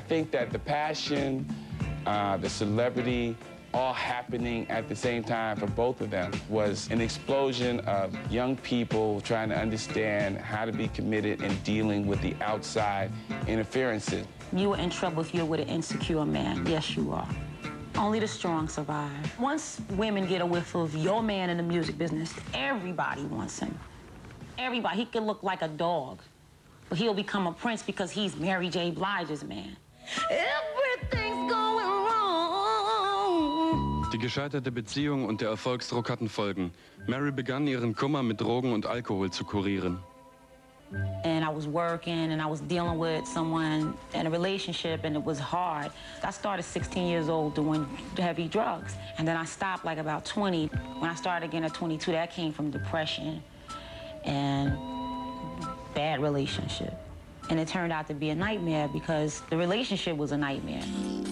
I think that the passion, the celebrity, all happening at the same time for both of them was an explosion of young people trying to understand how to be committed in dealing with the outside interferences. You are in trouble if you're with an insecure man. Yes, you are. Only the strong survive. Once women get a whiff of your man in the music business, everybody wants him. Everybody. He could look like a dog, but he'll become a prince because he's Mary J. Blige's man. Everything's going wrong. Die gescheiterte Beziehung und der Erfolgsdruck hatten Folgen. Mary begann, ihren Kummer mit Drogen und Alkohol zu kurieren. And I was working and I was dealing with someone in a relationship and it was hard. I started 16 years old doing heavy drugs. And then I stopped like about 20. When I started again at 22, that came from depression and bad relationship. And it turned out to be a nightmare because the relationship was a nightmare.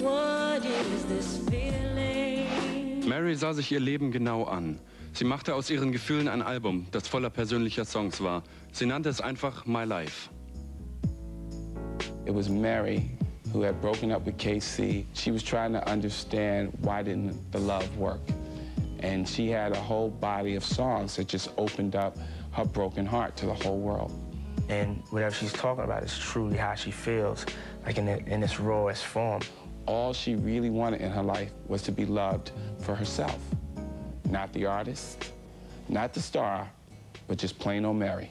What is this feeling? Mary sah sich ihr Leben genau an. Sie machte aus ihren Gefühlen ein Album, das voller persönlicher Songs war. Sie nannte es einfach My Life. It was Mary who had broken up with KC. She was trying to understand why didn't the love work. And she had a whole body of songs that just opened up her broken heart to the whole world. And whatever she's talking about is truly how she feels, like in its rawest form. All she really wanted in her life was to be loved for herself. Not the artist, not the star, but just plain old Mary.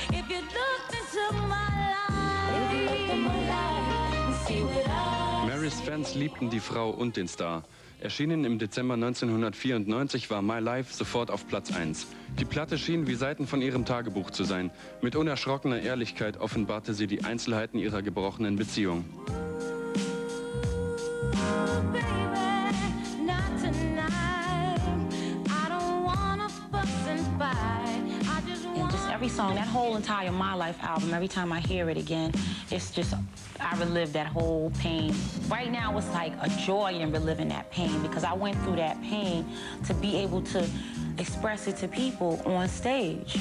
If you looked into my life, see what I... Marys Fans liebten die Frau und den Star. Erschienen im Dezember 1994 war My Life sofort auf Platz 1. Die Platte schien wie Seiten von ihrem Tagebuch zu sein. Mit unerschrockener Ehrlichkeit offenbarte sie die Einzelheiten ihrer gebrochenen Beziehung. Every song, that whole entire My Life album, every time I hear it again, it's just, I relive that whole pain. Right now, it's like a joy in reliving that pain because I went through that pain to be able to express it to people on stage.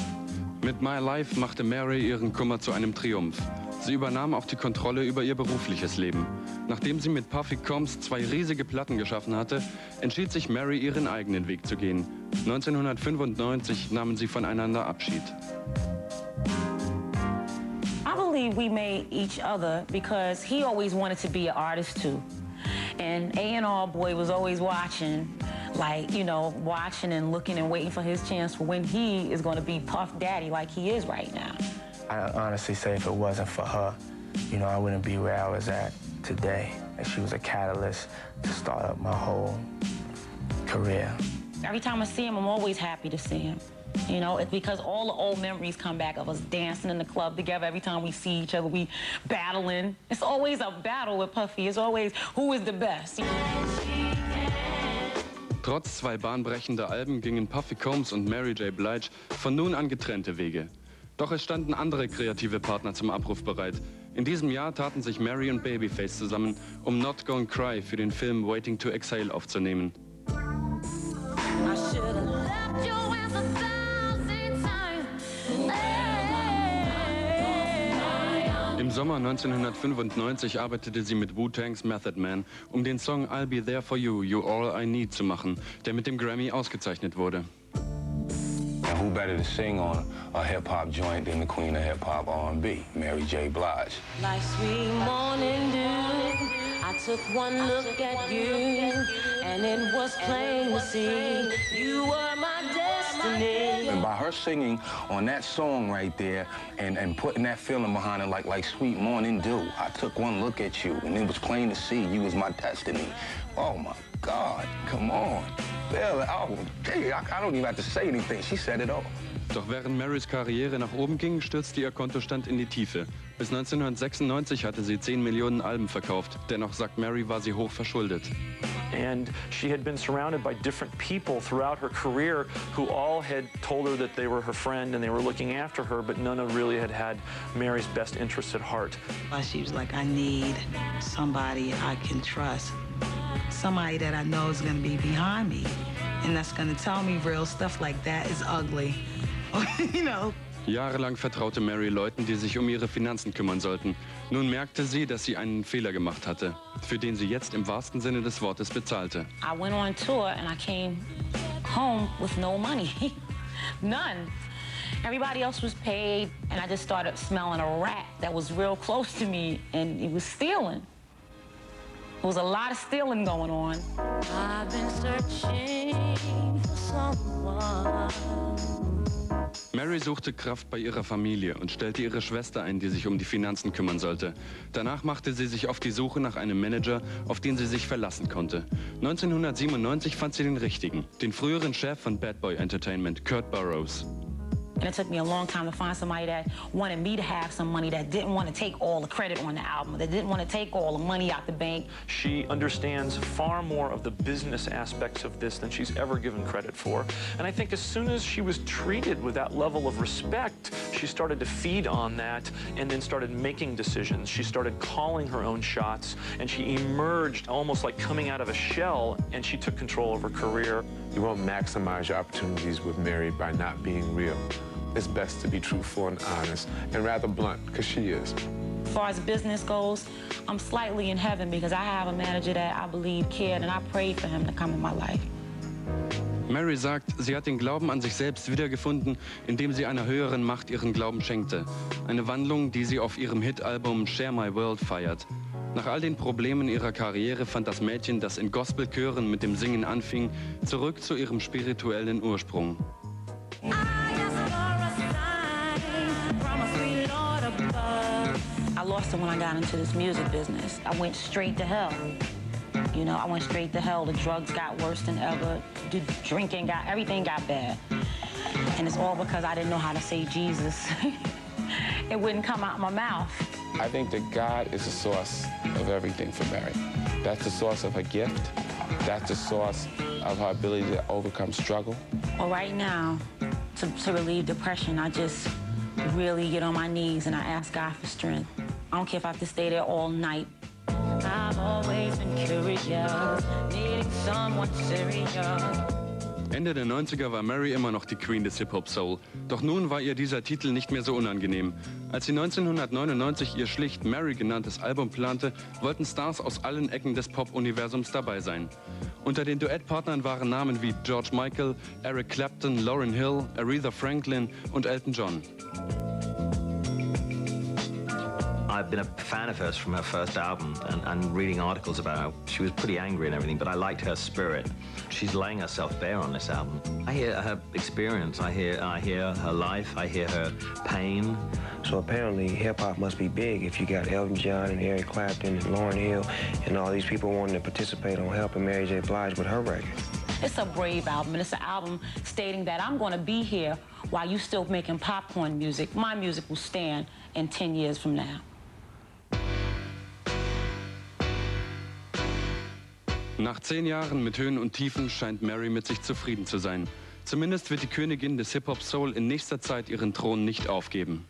Mit My Life machte Mary ihren Kummer zu einem Triumph. Sie übernahm auch die Kontrolle über ihr berufliches Leben. Nachdem sie mit Puffy Combs 2 riesige Platten geschaffen hatte, entschied sich Mary, ihren eigenen Weg zu gehen. 1995 nahmen sie voneinander Abschied. I believe we made each other because he always wanted to be an artist too. And A&R boy was always watching, like, you know, watching and looking and waiting for his chance for when he is going to be Puff Daddy like he is right now. I honestly say if it wasn't for her, you know, I wouldn't be where I was at today. And she was a catalyst to start up my whole career. Every time I see him, I'm always happy to see him. You know, it's because all the old memories come back of us dancing in the club together. Every time we see each other, we battling. It's always a battle with Puffy. It's always, who is the best? Trotz 2 bahnbrechender Alben gingen Puffy Combs und Mary J. Blige von nun an getrennte Wege. Doch es standen andere kreative Partner zum Abruf bereit. In diesem Jahr taten sich Mary und Babyface zusammen, um Not Gonna Cry für den Film Waiting to Exhale aufzunehmen. Im Sommer 1995 arbeitete sie mit Wu-Tangs Method Man, um den Song I'll Be There For You, You're All I Need zu machen, der mit dem Grammy ausgezeichnet wurde. And who better to sing on a hip-hop joint than the queen of hip-hop R&B, Mary J. Blige. Like sweet morning dew, I took one look at you, and it was plain to see you were my destiny. And by her singing on that song right there and putting that feeling behind it like sweet morning dew, I took one look at you, and it was plain to see you was my destiny. Oh, my God, come on. Bill, oh, gee, I don't even have to say anything. She said it all. Doch während Marys Karriere nach oben ging, stürzte ihr Kontostand in die Tiefe. Bis 1996 hatte sie 10 Millionen Alben verkauft. Dennoch, sagt Mary, war sie hoch verschuldet. And she had been surrounded by different people throughout her career who all had told her that they were her friend and they were looking after her, but none of really had Mary's best interests at heart. She was like, I need somebody I can trust. Somebody that I know is going to be behind me and that's going to tell me real stuff like that is ugly. You know, Jahrelang vertraute Mary Leuten, die sich um ihre Finanzen kümmern sollten. Nun merkte sie, dass sie einen Fehler gemacht hatte, für den sie jetzt im wahrsten Sinne des Wortes bezahlte. I went on tour and I came home with no money. None. Everybody else was paid and I just started smelling a rat that was real close to me and he was stealing. There was a lot of stealing going on. I've been searching for someone. Mary suchte Kraft bei ihrer Familie und stellte ihre Schwester ein, die sich um die Finanzen kümmern sollte. Danach machte sie sich auf die Suche nach einem Manager, auf den sie sich verlassen konnte. 1997 fand sie den richtigen, den früheren Chef von Bad Boy Entertainment, Kurt Burrows. And it took me a long time to find somebody that wanted me to have some money, that didn't want to take all the credit on the album, that didn't want to take all the money out the bank. She understands far more of the business aspects of this than she's ever given credit for. And I think as soon as she was treated with that level of respect, she started to feed on that and then started making decisions. She started calling her own shots and she emerged almost like coming out of a shell, and she took control of her career. You won't maximize your opportunities with Mary by not being real. It's best to be truthful and honest and rather blunt, because she is. As far as business goes, I'm slightly in heaven because I have a manager that I believe cared and I prayed for him to come in my life. Mary sagt, sie hat den Glauben an sich selbst wiedergefunden, indem sie einer höheren Macht ihren Glauben schenkte. Eine Wandlung, die sie auf ihrem Hit-Album Share My World feiert. Nach all den Problemen ihrer Karriere fand das Mädchen, das in Gospelchören mit dem Singen anfing, zurück zu ihrem spirituellen Ursprung. I lost it when I got into this music business. I went straight to hell. You know, I went straight to hell. The drugs got worse than ever. The drinking everything got bad. And it's all because I didn't know how to say Jesus. It wouldn't come out my mouth. I think that God is the source of everything for Mary. That's the source of her gift. That's the source of her ability to overcome struggle. Well, right now, to relieve depression, I just really get on my knees and I ask God for strength. I don't care if I have to stay there all night. I've always been curious, needing someone serious. Ende der 90er war Mary immer noch die Queen des Hip-Hop-Soul. Doch nun war ihr dieser Titel nicht mehr so unangenehm. Als sie 1999 ihr schlicht Mary genanntes Album plante, wollten Stars aus allen Ecken des Pop-Universums dabei sein. Unter den Duettpartnern waren Namen wie George Michael, Eric Clapton, Lauryn Hill, Aretha Franklin und Elton John. I've been a fan of hers from her first album and reading articles about her. She was pretty angry and everything, but I liked her spirit. She's laying herself bare on this album. I hear her experience, I hear her life, I hear her pain. So apparently hip-hop must be big if you got Elton John and Eric Clapton and Lauryn Hill and all these people wanting to participate on helping Mary J. Blige with her record. It's a brave album, and it's an album stating that I'm going to be here while you still making popcorn music. My music will stand in 10 years from now. Nach 10 Jahren mit Höhen und Tiefen scheint Mary mit sich zufrieden zu sein. Zumindest wird die Königin des Hip-Hop-Soul in nächster Zeit ihren Thron nicht aufgeben.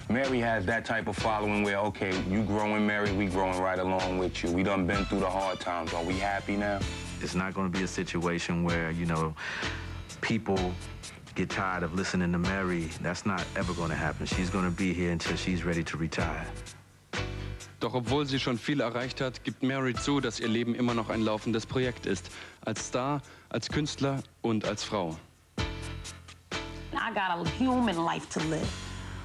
Mary has that type of following where, okay, you growing, Mary, we growing right along with you. We done been through the hard times. Are we happy now? It's not going to be a situation where, you know, people get tired of listening to Mary. That's not ever going to happen. She's going to be here until she's ready to retire. Doch obwohl sie schon viel erreicht hat, gibt Mary zu, dass ihr Leben immer noch ein laufendes Projekt ist. Als Star, als Künstler und als Frau. I got a human life to live,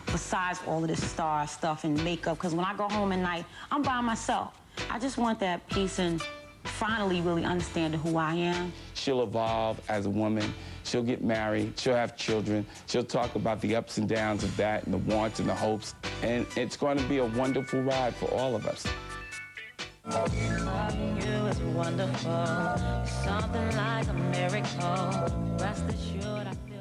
besides all of this star stuff and makeup, because when I go home at night, I'm by myself. I just want that peace and finally really understanding who I am. She'll evolve as a woman. She'll get married. She'll have children. She'll talk about the ups and downs of that and the wants and the hopes. And it's going to be a wonderful ride for all of us. Loving you is wonderful. Something like a miracle. Rest assured I feel